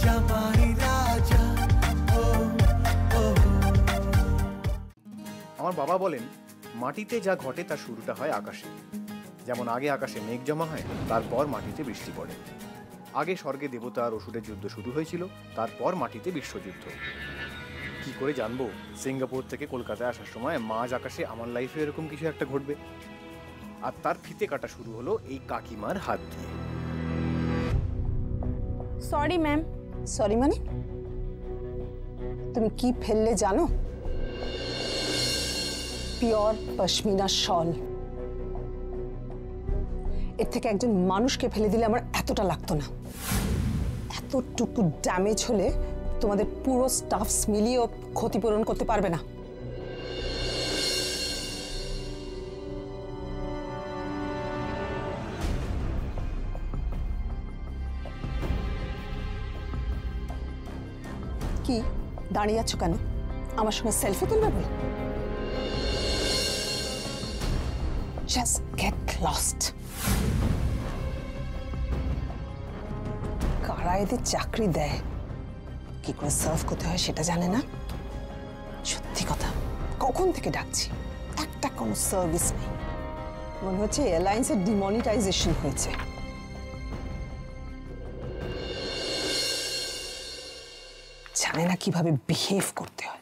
জামাই রাজা। আমার বাবা বলেন মাটিতে যা ঘটে তার শুরুটা হয় আকাশে। যেমন আগে আকাশে মেঘ জমা হয়, তারপর মাটিতে বৃষ্টি পড়ে। আগে স্বর্গে দেবতা আর অসুরের যুদ্ধ শুরু হয়েছিল, তারপর মাটিতে বিশ্বযুদ্ধ। কি করে জানবো সিঙ্গাপুর থেকে কলকাতায় আসার সময় মাঝ আকাশে আমার লাইফে এরকম কিছু একটা ঘটবে? আর তার ফিতে কাটা শুরু হলো এই কাকিমার হাত দিয়ে। Sorry ma'am. সরি মানে? তুমি কি ফেললে জানো? পিওর পশমিনা শল। এর থেকে একজন মানুষকে ফেলে দিলে আমার এতটা লাগতো না। এতটুকু ড্যামেজ হলে তোমাদের পুরো স্টাফস মিলিয়েও ক্ষতিপূরণ করতে পারবে না। কি দাঁড়িয়ে আছো কেন? আমার সঙ্গে সেলফি তুলবে বলে? Just get lost. কারা এদের চাকরি দেয়, কি করে সার্ভ করতে হয় সেটা জানে না। সত্যি কথা, কখন থেকে ডাকছি, একটা কোনো সার্ভিস নেই। মনে হচ্ছে এয়ারলাইন্সের ডিমনিটাইজেশন হয়েছে। জানে না কিভাবে বিহেভ করতে হয়।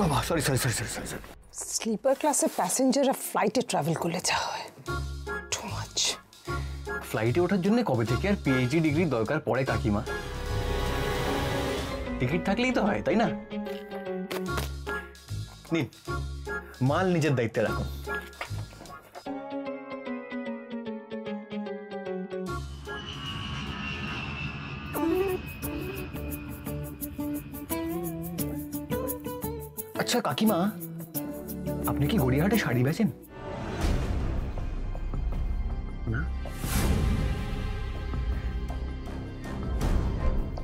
বাবা sorry sorry sorry sorry sorry. Sleeper ক্লাসে প্যাসেঞ্জাররা ফ্লাইটে ট্রাভেল করলে যা হয়, টু মাচ। ফ্লাইটে ওঠার জন্য কবে থেকে আর পিএইচডি ডিগ্রি দরকার পড়ে কাকিমা? টিকিট থাকলেই তো হয়, তাই না? নিন, মাল নিজের দায়িত্বে রাখুন। আচ্ছা কাকিমা, আপনি কি গড়িয়াহাটে শাড়ি বেচেন? না।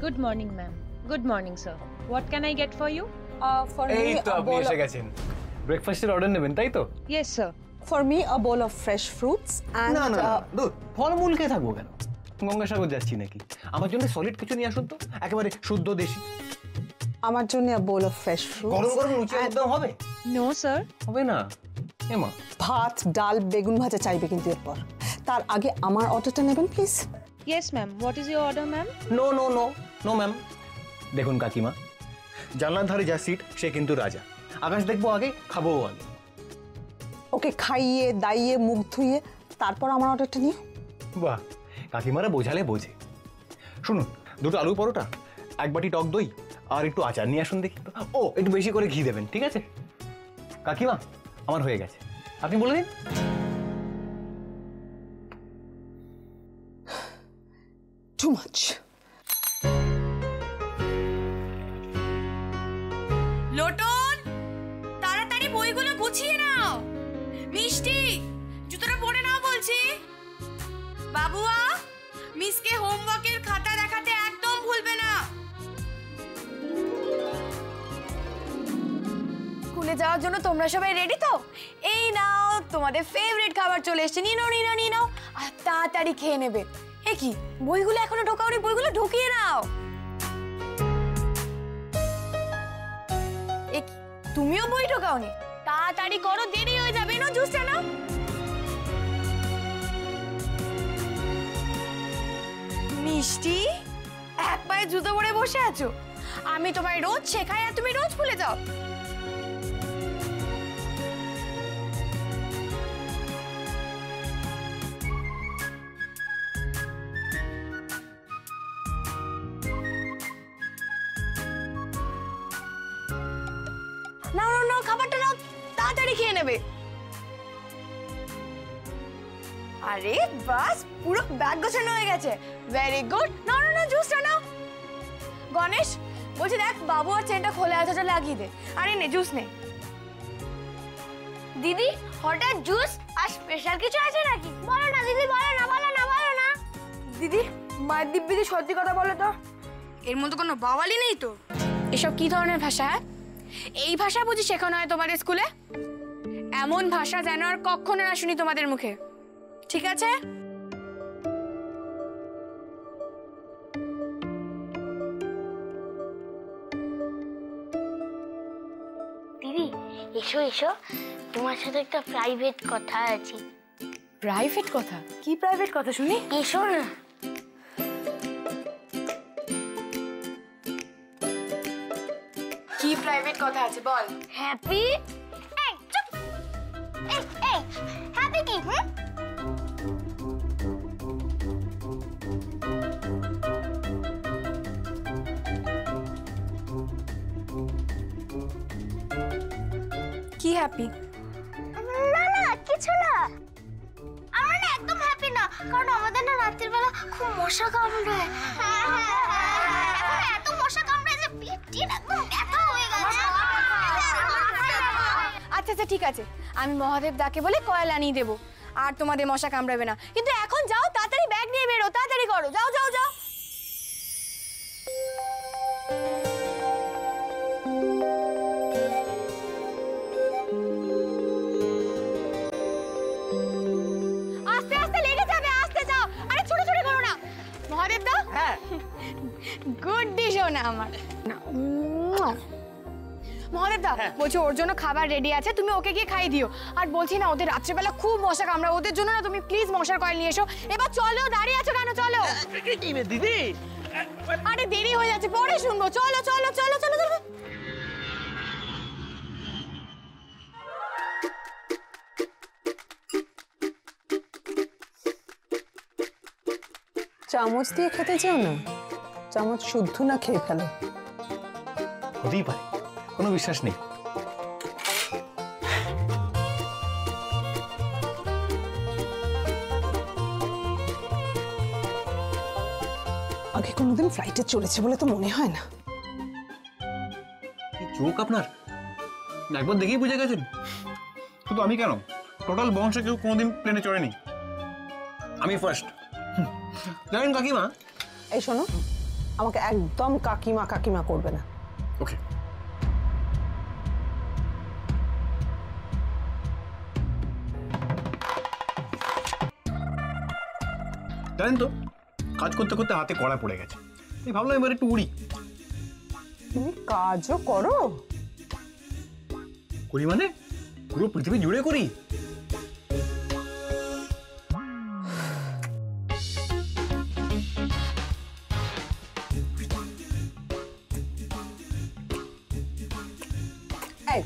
Good morning, ma'am. Good morning, sir. What can I get for you? For এই me, তো আপনি এসে গেছেন। ব্রেকফাস্টের অর্ডার নেবেন, তাই তো? Yes, sir. For me, a bowl of fresh fruits and না না দুধ ফলমূল খেয়ে থাকবো কেন? গঙ্গাসাগর যাচ্ছি নাকি? আমার জন্য সলিড কিছু নিয়ে আসুন তো, একেবারে শুদ্ধ দেশি। আমার জন্য a bowl of fresh fruits। গরম গরম লুচি একদম হবে? No, sir. হবে না এমা। ভাত, ডাল, বেগুন ভাজা চাইবে কিন্তু এরপর। তার আগে আমার অর্ডারটা নেবেন please. Yes, ma'am. What is your order, ma'am? No no no no ma'am. দেখুন কাকিমা, জানলার ধারে যা সিট সে কিন্তু রাজা। আকাশ দেখবো আগে, খাবো আগে। ওকে খাইয়ে দাইয়ে মুখ ধুইয়ে তারপর আমার অর্ডারটা নিও। বাহ, কাকিমারা বোঝালে বোঝে। শুনুন, দুটো আলু পরোটা, এক বাটি টক দই আর একটু আচার নিয়ে আসুন দেখি। ও একটু বেশি করে ঘি দেবেন, ঠিক আছে? কাকিমা আমার হয়ে গেছে, আপনি বলে দিন। Too much. লোটন, তাড়াতাড়ি বইগুলো গুছিয়ে নাও। মিষ্টি, জুতোটা পরে নাও বলছি। বাবুয়া, মিসকে হোমওয়ার্কের খাতা দেখাতে একদম ভুলবে না। স্কুলে যাওয়ার জন্য তোমরা সবাই রেডি তো? এই নাও তোমাদের ফেভারিট খাবার চলে এসেছে। নিয়ে নাও নিয়ে নাও নিয়ে নাও, আর তাড়াতাড়ি খেয়ে নেবে। এ কি, বইগুলো এখনো ঢোকাওনি? বইগুলো ঢুকিয়ে নাও। এ কি, তুমিও বই ঢোকাওনি? তাড়াতাড়ি করো, দেরি হয়ে যাবে। নাও জুসটা নাও। মিষ্টি, এক পায়ে জুতো পরে বসে আছো। আমি তোমায় রোজ শেখাই আর তুমি রোজ ভুলে যাও। নাও নাও নাও, খাবারটা নাও, তাড়াতাড়ি খেয়ে নেবে। আরে বাস, পুরো ব্যাগ গোছানো হয়ে গেছে। Very good. নাও নাও নাও, জুসটা নাও। গণেশ বলছি, দেখ বাবু আর চেনটা খোলা আছে, ওটা লাগিয়ে দে। আরে নে, জুস নে। দিদি, হঠাৎ জুস আর স্পেশাল কিছু আছে নাকি? বলো না দিদি, বলো না বলো না বলো না। দিদি, মায়ের দিব্যিদি সত্যি কথা বলো তো, এর মধ্যে কোনো বাওয়ালি নেই তো? এসব কি ধরনের ভাষা? এই ভাষা বুঝি শেখানো হয় তোমাদের স্কুলে? এমন ভাষা যেন আর কখনো না শুনি তোমাদের মুখে, ঠিক আছে? দিদি এসো এসো, তোমার সাথে একটা প্রাইভেট কথা আছে। প্রাইভেট কথা? কি প্রাইভেট কথা শুনি? এসো না। কি প্রাইভেট কথা আছে বল। হ্যাপি এই চুপ, এই হ্যাপি কি? কি হ্যাপি? না না কিছু না, আমরা না একদম হ্যাপি না, কারণ আমাদের না রাতের বেলা খুব মশা কামড়ায়। এখন এত মশা কামড়ায় যে পেটটি একদম ব্যথা হয়ে গেছে। আচ্ছা আচ্ছা ঠিক আছে, আমি মহাদেব দাকে বলে কয়েল আনিয়ে দেবো, আর তোমাদের মশা কামড়াবে না। কিন্তু এখন যাও, তাড়াতাড়ি ব্যাগ নিয়ে বেরো, তাড়াতাড়ি করো, যাও যাও যাও। আস্তে আস্তে লেগে যাবে, আস্তে যাও। আরে ছুটোছুটি করো না। মহাদেব দা, হ্যাঁ গুড ডিশ না আমার। মহাদেব দা বলছি ওর জন্য খাবার রেডি আছে, তুমি ওকে গিয়ে খাইয়ে দিও। আর বলছি না, ওদের রাত্রেবেলা খুব মশা কামড়ায়, ওদের জন্য না তুমি প্লিজ মশার কয়েল নিয়ে এসো। এবার চলো, দাঁড়িয়ে আছো কেন? চলো। দিদি আরে দেরি হয়ে যাচ্ছে, পরে শুনবো। চলো চলো চলো চলো চলো। চামচ দিয়ে খেতে চাও না? চামচ শুদ্ধ না খেয়ে ফেলো। হতেই পারে, কোনো বিশ্বাস নেই। আগে কোনোদিন ফ্লাইটে চলেছে বলে তো মনে হয় না। কি চোখ আপনার, একবার দেখেই বুঝে গেছেন। শুধু আমি কেন, টোটাল বংশে কেউ কোনোদিন প্লেনে চড়েনি, আমি ফার্স্ট। জানেন কাকিমা, এই শোনো, আমাকে একদম কাকিমা কাকিমা করবে না। ওকে, জানেন তো কাজ করতে করতে হাতে কড়া পড়ে গেছে, এই ভাবলাম এবার একটু উড়ি। তুমি কাজও করো? করি মানে পুরো পৃথিবী জুড়ে করি। এই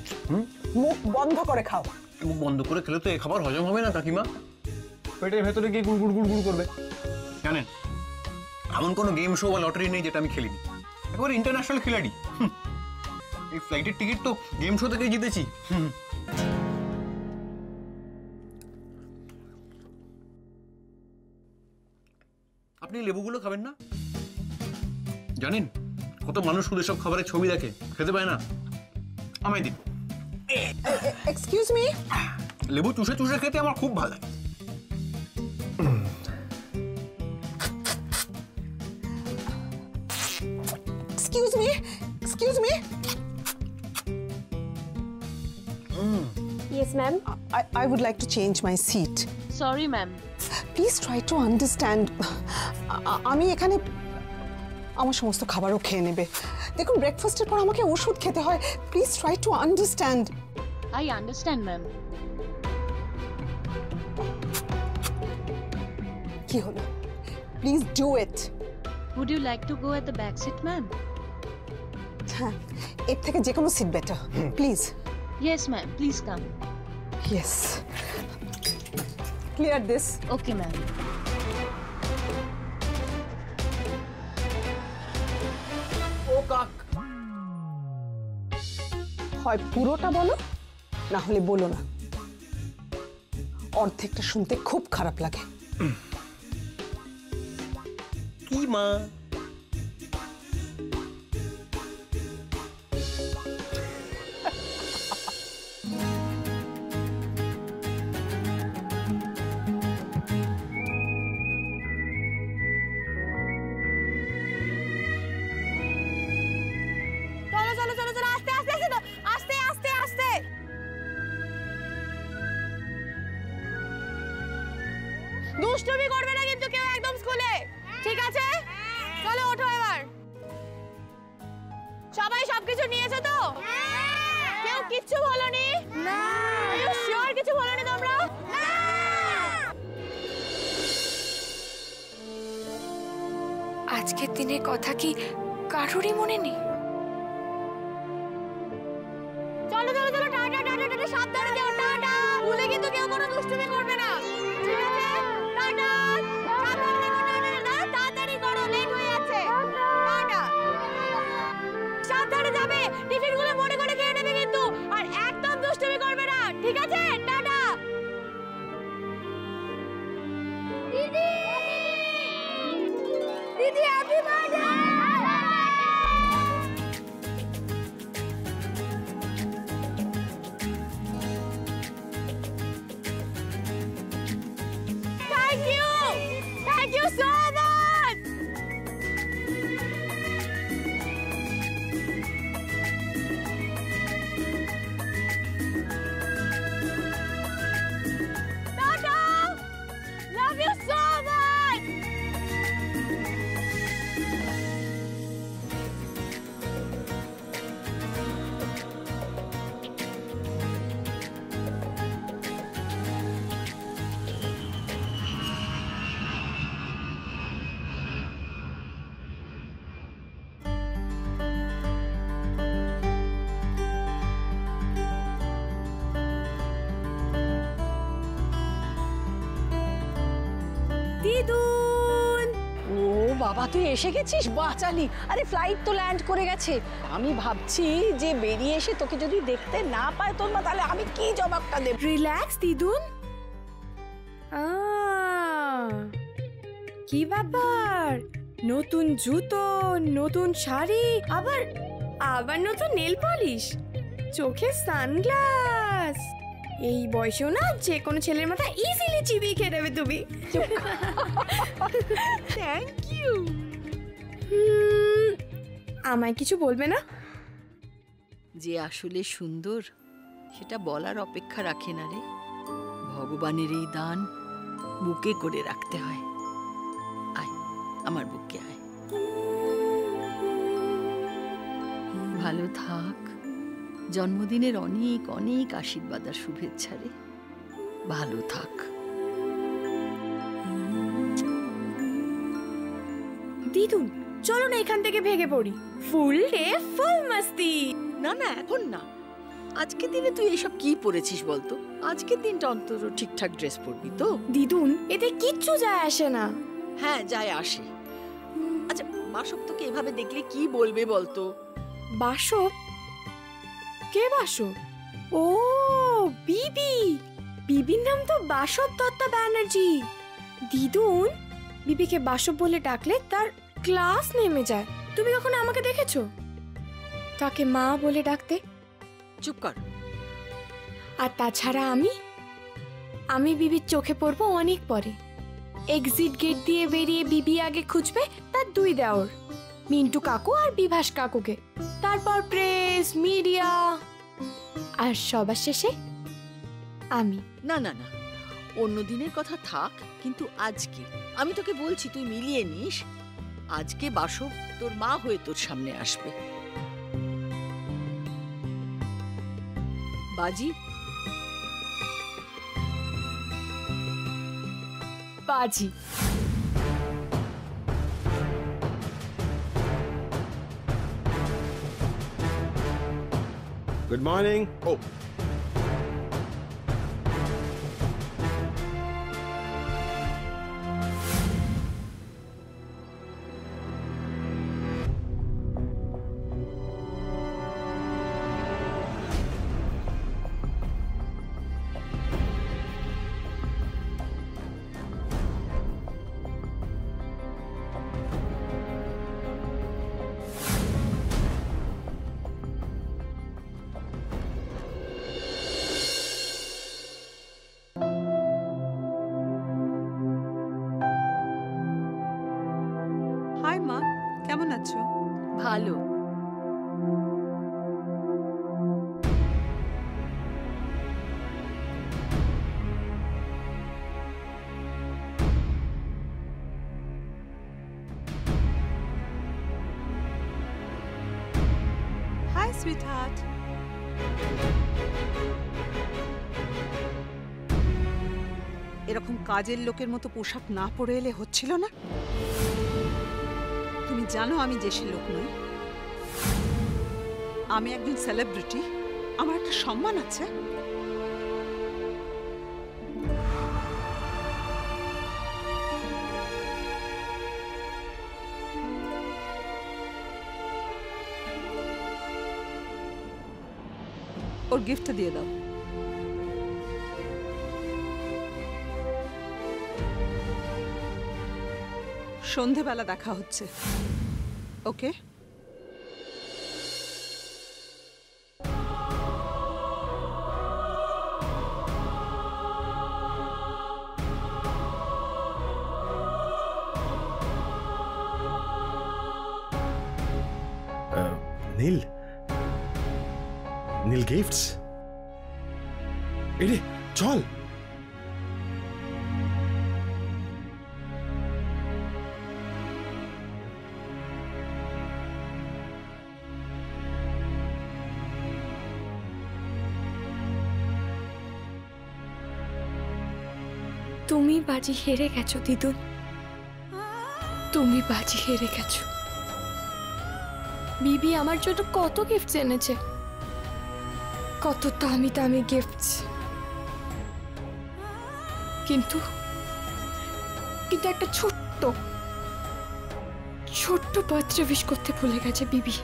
মুখ বন্ধ করে খাও। মুখ বন্ধ করে খেলে তো এ খাবার হজম হবে না কাকিমা, পেটের ভেতরে গিয়ে গুড় গুড় গুড় গুড় করবে। জানেন এমন কোনো গেম শো বা লটারি নেই যেটা আমি খেলিনি, একেবারে ইন্টারন্যাশনাল খিলাড়ি। এই ফ্লাইটের টিকিট তো গেম শো থেকে জিতেছি। আপনি লেবুগুলো খাবেন না? জানেন কত মানুষ শুধু সব খাবারের ছবি দেখে, খেতে পায় না। আমায় দিন। এক্সকিউজ মি, লেবু চুষে চুষে খেতে আমার খুব ভালো লাগে। Excuse me, excuse me. Yes ma'am. I would like to change my seat. Sorry, ma'am. Please try to understand. আমি এখানে আমার সমস্ত খাবারও খেয়ে নেবে। দেখুন ব্রেকফাস্টের পর আমাকে ওষুধ খেতে হয়। Please try to understand. I understand, ma'am. কি হলো? Please do it. Would you like to go at the back seat, ma'am? হ্যাঁ, এর থেকে যে কোনো seat better. Please. Yes, ma'am. Please come. Yes. Clear this. Okay, ma'am. ও কাক, হয় পুরোটা বলো, না হলে বলো না। অর্ধেকটা শুনতে খুব খারাপ লাগে। কি মা? চলো চলো চলো চলো, আস্তে আস্তে আস্তে। দুষ্টুমি করবে না কিন্তু কেউ একদম স্কুলে, ঠিক আছে? চলো ওঠো এবার। সবাই সবকিছু নিয়েছো তো? কেউ কিচ্ছু বলনি? না। শিওর কিছু বলনি তোমরা? আজকের দিনের কথা কি কারোরই মনে নেই? চলো চলো চলো, টাটা টাটা টাটা, সাবধানে যাও, টাটা। ভুলে কিন্তু কেউ কোনো দুষ্টুমি করবে না, ঠিক আছে? টাটা, সাবধানে দেখো, টাটা টাটা, তাড়াতাড়ি করো, লেট হয়ে যাচ্ছে। টাটা, সাবধানে যাবে, টিফিনগুলো মনে করে খেয়ে নেবে কিন্তু, আর একদম দুষ্টুমি করবে না, ঠিক আছে? টাটা। দিদি দিদি, happy birthday. Thank you so much. Tata, love you so much. দিদুন, ও বাবা, তুই এসে গেছিস, বাঁচালি। আরে ফ্লাইট তো ল্যান্ড করে গেছে। আমি ভাবছি যে বেরিয়ে এসে তোকে যদি দেখতে না পায় তোর মা, তাহলে আমি কি জবাবটা দেব? রিল্যাক্স দিদুন। কি ব্যাপার, নতুন জুতো, নতুন শাড়ি, আবার আবার নতুন নেল পলিশ, চোখে সানগ্লাস। এই বয়সেও না যে কোনো ছেলের মাথা ইজিলি চিবিয়ে খেয়ে নেবে তুমি। Thank you. আমায় কিছু বলবে না? যে আসলে সুন্দর সেটা বলার অপেক্ষা রাখে না রে। ভগবানের এই দান বুকে করে রাখতে হয়। আয় আমার বুকে আয়, ভালো থাক। জন্মদিনের অনেক অনেক আশীর্বাদ আর শুভেচ্ছা রে, ভালো থাক। দিদুন চলো না এখান থেকে ভেগে পড়ি, ফুল ডে ফুল মাস্তি। না না, এখন না। আজকের দিনে তুই এসব কি পরেছিস বলতো? আজকের দিনটা অন্তত ঠিকঠাক ড্রেস পরবি তো? দিদুন এতে কিচ্ছু যায় আসে না। হ্যাঁ যায় আসে। আচ্ছা বাসব তোকে এভাবে দেখলে কি বলবে বলতো? বাসব? কে বাসব? ও বিবি, বিবির নাম তো বাসব দত্তা ব্যানার্জি। দিদুন বিবিকে বাসব বলে ডাকলে তার ক্লাস নেমে যায়। তুমি কখনো আমাকে দেখেছো তাকে মা বলে ডাকতে? চুপ কর। আর তাছাড়া আমি বিবির চোখে পড়বো অনেক পরে। এক্সিট গেট দিয়ে বেরিয়ে বিবি আগে খুঁজবে তার দুই দেওর, মিন্টু কাকু আর বিভাস কাকুকে, তারপর প্রেস মিডিয়া, আর সবার শেষে আমি। না না না, অন্য দিনের কথা থাক, কিন্তু আজকে আমি তোকে বলছি তুই মিলিয়ে নিস। আজকে বাসব তোর মা হয়ে তোর সামনে আসবে। বাজি বাজি। Good morning. Oh. হাই মা, কেমন আছো? ভালো। সুইটহার্ট। এরকম কাজের লোকের মতো পোশাক না পরে এলে হচ্ছিল না? তুমি জানো আমি দেশের লোক নই, আমি একজন সেলিব্রিটি, আমার একটা সম্মান আছে। ওর গিফট দিয়ে দাও। সন্ধেবেলা দেখা হচ্ছে, ওকে? নীল, নীল গিফটস। এরে চল। তুমি বাজি হেরে গেছো দিদুন, তুমি বাজি হেরে গেছো। বিবি আমার জন্য কত গিফট এনেছে, কত দামি দামি গিফটস, কিন্তু কিন্তু একটা ছোট্ট ছোট্ট বার্থডে উইশ করতে ভুলে গেছে বিবি।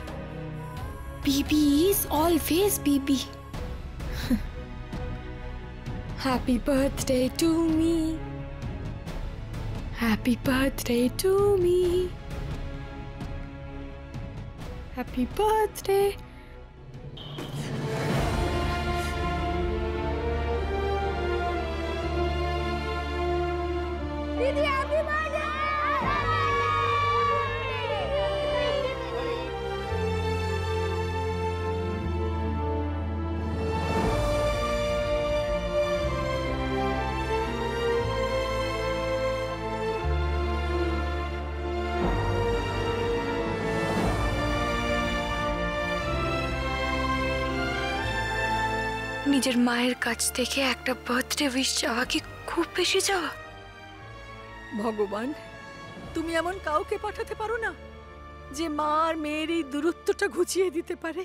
বিবি is always Bibi. Happy birthday to me. Happy birthday to me. Happy birthday. Didi, happy birthday! নিজের মায়ের কাছ থেকে একটা বার্থডে উইশ চাওয়া কি খুব বেশি চাওয়া? ভগবান, তুমি এমন কাউকে পাঠাতে পারো না যে মা আর মেয়ের এই দূরত্বটা ঘুচিয়ে দিতে পারে?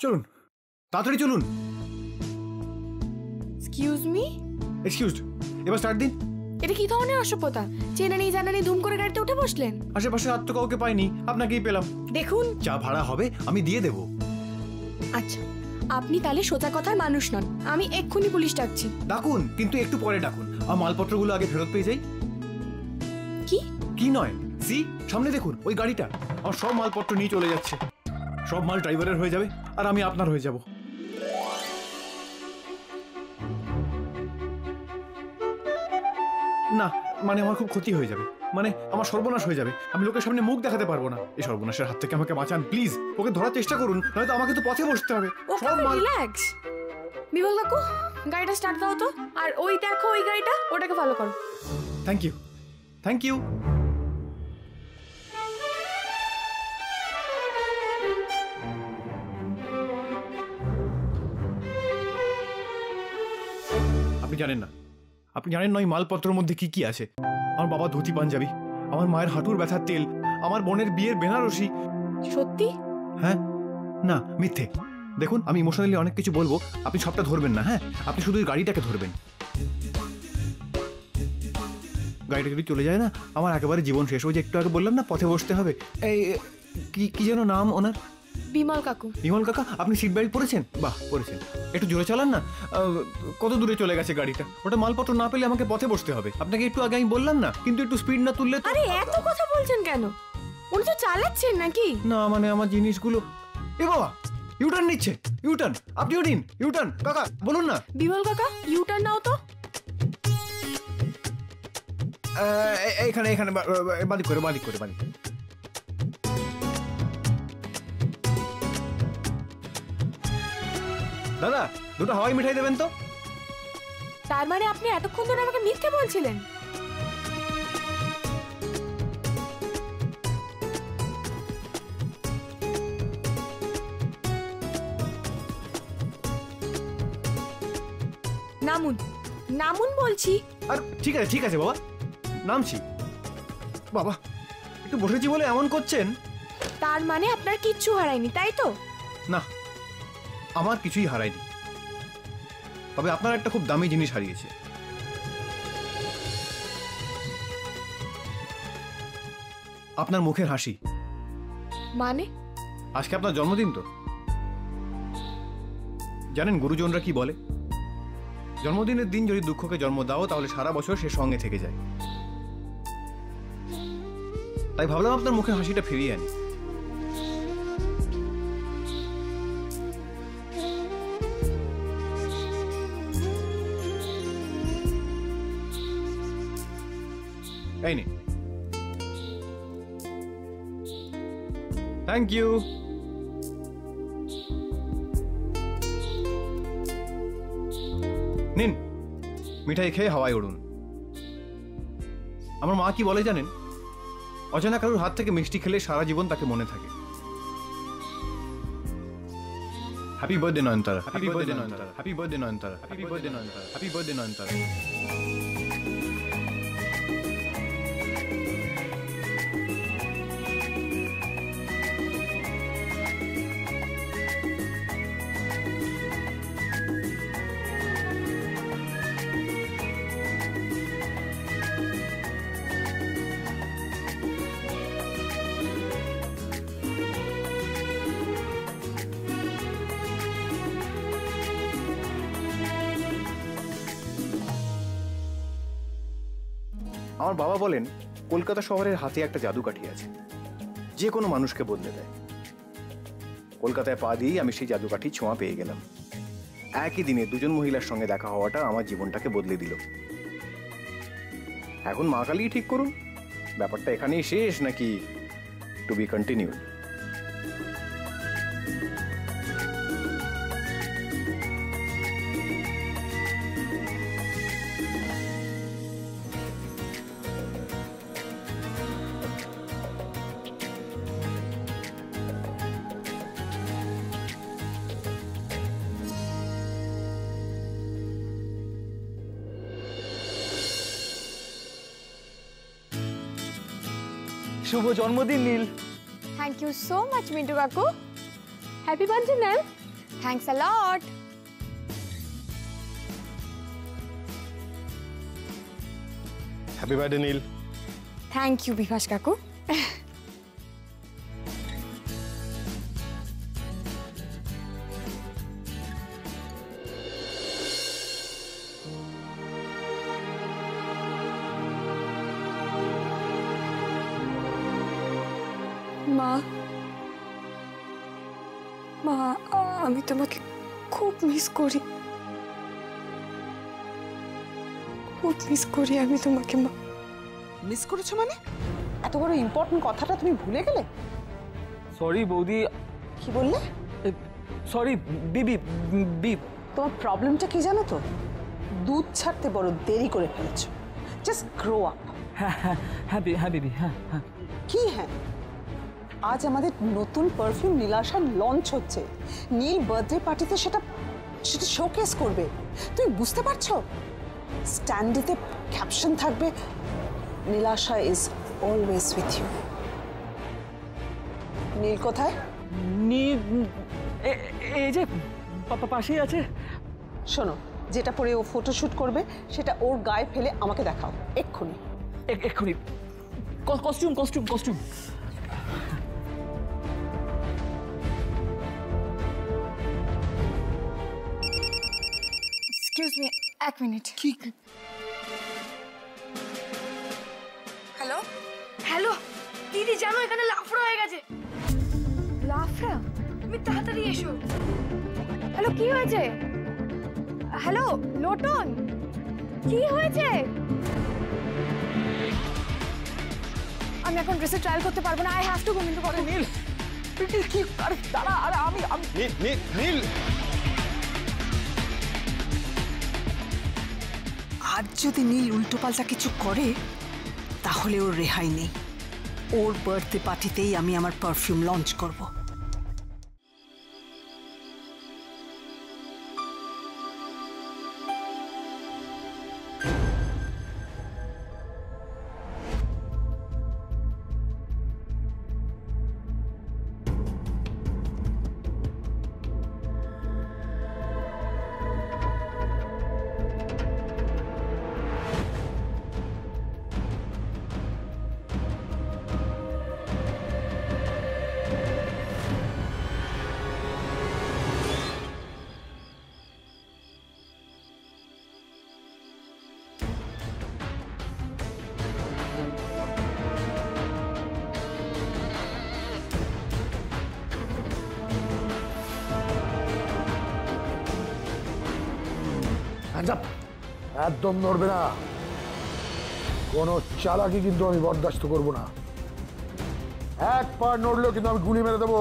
চলুন, তাড়াতাড়ি চলুন। Excuse me. এক্সকিউজড। এবার স্টার্ট দিন। এটা কি ধরনের অসভ্যতা? চেনা নেই জানা নেই দুম করে গাড়িতে উঠে বসলেন। আশেপাশে আর তো কাউকে পাইনি, আপনাকেই পেলাম। দেখুন, যা ভাড়া হবে আমি দিয়ে দেবো। আচ্ছা, আপনি তাহলে সোজা কথার মানুষ নন। আমি এক্ষুনি পুলিশ ডাকছি। ডাকুন, কিন্তু একটু পরে ডাকুন। আর মালপত্রগুলো আগে ফেরত পেয়ে যাই। কি কি নয়, সি সামনে দেখুন, ওই গাড়িটা আমার সব মালপত্র নিয়ে চলে যাচ্ছে। সব মাল ড্রাইভারের হয়ে যাবে আর আমি আপনার হয়ে যাব। না মানে আমার খুব ক্ষতি হয়ে যাবে, মানে আমার সর্বনাশ হয়ে যাবে। আমি লোকের সামনে মুখ দেখাতে পারবো না। এই সর্বনাশের হাত থেকে আমাকে বাঁচান প্লিজ। ওকে ধরার চেষ্টা করুন, নয়তো আমাকে তো পথে বসতে হবে। সব মাল রিল্যাক্স। বিমল কাকু, গাড়িটা স্টার্ট দাও তো। আর ওই দেখো ওই গাড়িটা, ওটাকে ফলো করো। Thank you, thank you. আপনি জানেন না, আপনি জানেন না ওই মালপত্রের মধ্যে কি কি আছে। আমার বাবা ধুতি পাঞ্জাবি, আমার মায়ের হাঁটুর ব্যথার তেল, আমার বোনের বিয়ের বেনারসি। সত্যি? হ্যাঁ, না মিথ্যে। দেখুন, আমি ইমোশনালি অনেক কিছু বলবো, আপনি সবটা ধরবেন না। হ্যাঁ, আপনি শুধু ওই গাড়িটাকে ধরবেন। গাড়িটা যদি চলে যায় না, আমার একেবারে জীবন শেষ। ওই যে একটু আগে বললাম না পথে বসতে হবে। এই কি যেন নাম ওনার? বিমল কাকু। বিমল কাকা, আপনি সিট বেল্ট পরেছেন? বাহ, পরেছেন। একটু জোরে চালান না। কত দূরে চলে গেছে গাড়িটা? ওটা মালপত্র না পেলে আমাকে পথে বসতে হবে। আপনাকে একটু আগে আমি বললাম না, কিন্তু একটু স্পিড না তুললে। আরে এত কথা বলছেন কেন? উনি তো চালাচ্ছেন নাকি? না মানে আমার জিনিসগুলো। এ বাবা, ইউটার্ন নিচ্ছে। ইউটার্ন, আপনিও নিন ইউটার্ন। কাকা বলুন না। বিমল কাকা, ইউটার্ন নাও তো। এখানে এখানে বাদিক করে বাদিক করে বাদিক। দাদা, দুটো হাওয়াই মিঠাই দেবেন তো। তার মানে আপনি এতক্ষণ ধরে আমাকে মিথ্যে বলছিলেন? নামুন নামুন বলছি। আর ঠিক আছে বাবা, নামছি। বাবা একটু বসেছি বলে এমন করছেন। তার মানে আপনার কিচ্ছু হারায়নি, তাই তো? না, আমার কিছুই হারায়নি, তবে আপনার একটা খুব দামি জিনিস হারিয়েছে। আপনার মুখের হাসি। মানে? আজকে আপনার জন্মদিন তো। জানেন গুরুজনরা কি বলে? জন্মদিনের দিন যদি দুঃখকে জন্ম দাও তাহলে সারা বছর সে সঙ্গে থেকে যায়। তাই ভাবলাম আপনার মুখে হাসিটা ফিরিয়ে আনি। এই নে। Thank you. নিন, মিঠাই খেয়ে হাওয়ায় উড়ুন। আমার মা কি বলে জানেন? অজানা কারোর হাত থেকে মিষ্টি খেলে সারা জীবন তাকে মনে থাকে। হ্যাপি বার্থডে নয়নতারা, হ্যাপি বার্থডে নয়নতারা, হ্যাপি বার্থডে নয়নতারা, হ্যাপি বার্থডে নয়নতারা, হ্যাপি বার্থডে নয়নতারা। আমার বাবা বলেন কলকাতা শহরের হাতে একটা জাদুকাঠি আছে, যে কোনো মানুষকে বদলে দেয়। কলকাতায় পা দিয়েই আমি সেই জাদুকাঠি ছোঁয়া পেয়ে গেলাম। একই দিনে দুজন মহিলার সঙ্গে দেখা হওয়াটা আমার জীবনটাকে বদলে দিল। এখন মা কালী ঠিক করুন ব্যাপারটা এখানেই শেষ নাকি টু বি কন্টিনিউড। শুভ জন্মদিন Neel. Thank you so much Mintu কাকু। Happy birthday ma'am. Thanks a lot. Happy birthday Neel. Thank you Bibhas কাকু। মা, মা আমি তোমাকে খুব মিস করি, খুব মিস করি আমি তোমাকে মা। মিস করেছো মানে? এত বড় ইম্পর্টেন্ট কথাটা তুমি ভুলে গেলে? সরি বৌদি। কি বললে? সরি বিবি বিব। তোমার প্রবলেমটা কি জানো তো? দুধ ছাড়তে বড় দেরি করে ফেলেছো। Just grow up. হ্যাঁ হ্যাঁ হ্যাঁ হ্যাঁ বিবি, হ্যাঁ হ্যাঁ। কি হ্যাঁ? আজ আমাদের নতুন পারফিউম নীলাশা লঞ্চ হচ্ছে। নীল বার্থডে পার্টিতে সেটা শোকেস করবে। তুমি বুঝতে পারছো? স্ট্যান্ডেতে ক্যাপশন থাকবে, Nilasha is always with you. Neel কোথায়? নীল এই যে পাশেই আছে। শোনো, যেটা পরে ও ফটোশুট করবে সেটা ওর গায়ে ফেলে আমাকে দেখাও এক্ষুনি। এক্ষুনি। Costume costume costume. Excuse me, এক মিনিট। কি? হ্যালো হ্যালো দিদি, জানো এখানে লাফড়া হয়ে গেছে। লাফড়া? তুমি তাড়াতাড়ি এসো। হ্যালো, কি হয়েছে? হ্যালো লোটন, কি হয়েছে? আমি এখন ড্রেসে ট্রায়াল করতে পারবো না। I have to go into body. Neel কি? আরে দাঁড়া, আরে আমি নীল নীল নীল। আজ যদি নীল উল্টোপাল্টা কিছু করে তাহলে ওর রেহাই নেই। ওর বার্থডে পার্টিতেই আমি আমার পারফিউম লঞ্চ করব। একদম নড়বে না, কোনো চালাকি কিন্তু আমি বরদাস্ত করব না। এক পা নড়লেও কিন্তু আমি গুলি মেরে দেবো।